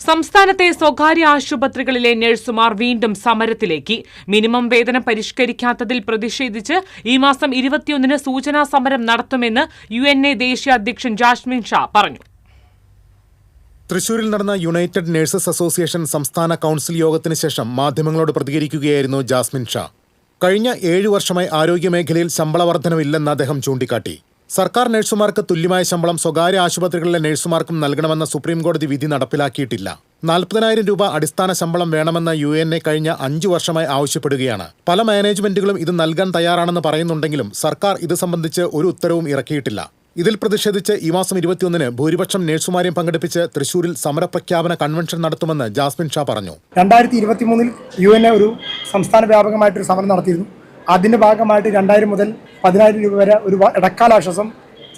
സംസ്ഥാനത്തെ സ്വകാര്യ ആശുപത്രികളിലെ നഴ്സുമാർ വീണ്ടും സമരത്തിലേക്ക്. മിനിമം വേതനം പരിഷ്കരിക്കാത്തതിൽ പ്രതിഷേധിച്ച് ഈ മാസം 21-ന് സൂചനാ സമരം നടത്തുമെന്ന് UNA ദേശീയ അധ്യക്ഷൻ ജാസ്മിൻ ഷാ പറഞ്ഞു. തൃശൂരിൽ നടന്ന യുണൈറ്റഡ് നഴ്സസ് അസോസിയേഷൻ സംസ്ഥാന കൌൺസിൽ യോഗത്തിന് ശേഷം മാധ്യമങ്ങളോട് പ്രതികരിക്കുകയായിരുന്നു ജാസ്മിൻ ഷാ. കഴിഞ്ഞ 7 വർഷമായി ആരോഗ്യമേഖലയിൽ ശമ്പള വർധനവില്ലെന്ന് അദ്ദേഹം ചൂണ്ടിക്കാട്ടി. സർക്കാർ നഴ്സുമാർക്ക് തുല്യമായ ശമ്പളം സ്വകാര്യ ആശുപത്രികളിലെ നഴ്സുമാർക്കും നൽകണമെന്ന സുപ്രീംകോടതി വിധി നടപ്പിലാക്കിയിട്ടില്ല. 40,000 രൂപ അടിസ്ഥാന ശമ്പളം വേണമെന്ന UNA കഴിഞ്ഞ 5 വർഷമായി ആവശ്യപ്പെടുകയാണ്. പല മാനേജ്മെന്റുകളും ഇത് നൽകാൻ തയ്യാറാണെന്ന് പറയുന്നുണ്ടെങ്കിലും സർക്കാർ ഇത് സംബന്ധിച്ച് ഒരു ഉത്തരവും ഇറക്കിയിട്ടില്ല. ഇതിൽ പ്രതിഷേധിച്ച് ഈ മാസം 21-ന് ഭൂരിപക്ഷം നഴ്സുമാരെയും പങ്കെടുപ്പിച്ച് തൃശൂരിൽ സമരപ്രഖ്യാപന കൺവെൻഷൻ നടത്തുമെന്ന് ജാസ്മിൻ ഷാ പറഞ്ഞു. 2023-ൽ UNA ഒരു സംസ്ഥാന വ്യാപകമായിട്ടൊരു സമരം നടത്തിയിരുന്നു. അതിന്റെ ഭാഗമായിട്ട് 2000 മുതൽ 10,000 രൂപ വരെ ഒരു ഇടക്കാലാശ്വാസം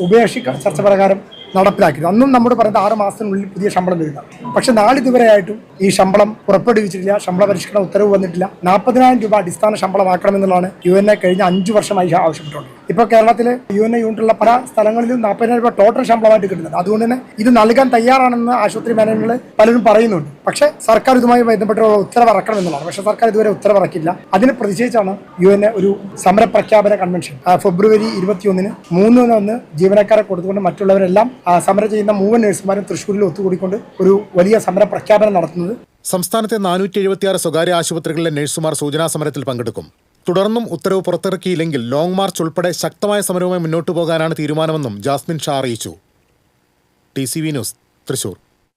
ഉപേക്ഷിക്ക ചർച്ച പ്രകാരം നടപ്പിലാക്കിയിരുന്നു. അന്നും നമ്മോട് പറയുന്നത് 6 മാസത്തിനുള്ളിൽ പുതിയ ശമ്പളം തരുക. പക്ഷെ നാളിതുവരെയായിട്ടും ഈ ശമ്പളം പുറപ്പെടുവിച്ചിട്ടില്ല. ശമ്പള പരിഷ്കരണ ഉത്തരവ് വന്നിട്ടില്ല. 40,000 രൂപ അടിസ്ഥാന ശമ്പളമാക്കണമെന്നുള്ളതാണ് UNA കഴിഞ്ഞ 5 വർഷമായി ആവശ്യപ്പെട്ടുള്ളത്. ഇപ്പോൾ കേരളത്തിലെ UNA യൂണിറ്റുള്ള പല സ്ഥലങ്ങളിലും 40,000 രൂപ ടോട്ടൽ ശമ്പളമായിട്ട് കിട്ടുന്നത്. അതുകൊണ്ട് തന്നെ ഇത് നൽകാൻ തയ്യാറാണെന്ന് ആശുപത്രി മാനേജുകൾ പലരും പറയുന്നുണ്ട്. പക്ഷേ സർക്കാർ ഇതുമായി ബന്ധപ്പെട്ടുള്ള ഉത്തരവ് ഇറക്കണം എന്നുള്ളതാണ്. പക്ഷേ സർക്കാർ ഇതുവരെ ഉത്തരവ് ഇറക്കില്ല. അതിന് പ്രതിഷേധിച്ചാണ് UNA ഒരു സമരപ്രഖ്യാപന കൺവെൻഷൻ ഫെബ്രുവരി 21-ന് 3-1 ജീവനക്കാരെ കൊടുത്തുകൊണ്ട് മറ്റുള്ളവരെല്ലാം സമരം ചെയ്യുന്ന 3 നഴ്സുമാരും തൃശ്ശൂരിൽ ഒത്തുകൂടിക്കൊണ്ട് ഒരു വലിയ സമര പ്രഖ്യാപനം നടത്തുന്നത്. സംസ്ഥാനത്തെ 476 സ്വകാര്യ ആശുപത്രികളിലെ നഴ്സുമാർ സൂചനാ സമരത്തിൽ പങ്കെടുക്കും. തുടർന്നും ഉത്തരവ് പുറത്തിറക്കിയില്ലെങ്കിൽ ലോങ് മാർച്ച് ഉൾപ്പെടെ ശക്തമായ സമരവുമായി മുന്നോട്ടു പോകാനാണ് തീരുമാനമെന്നും ജാസ്മിൻ ഷാ അറിയിച്ചു. TCV news, Thrissur.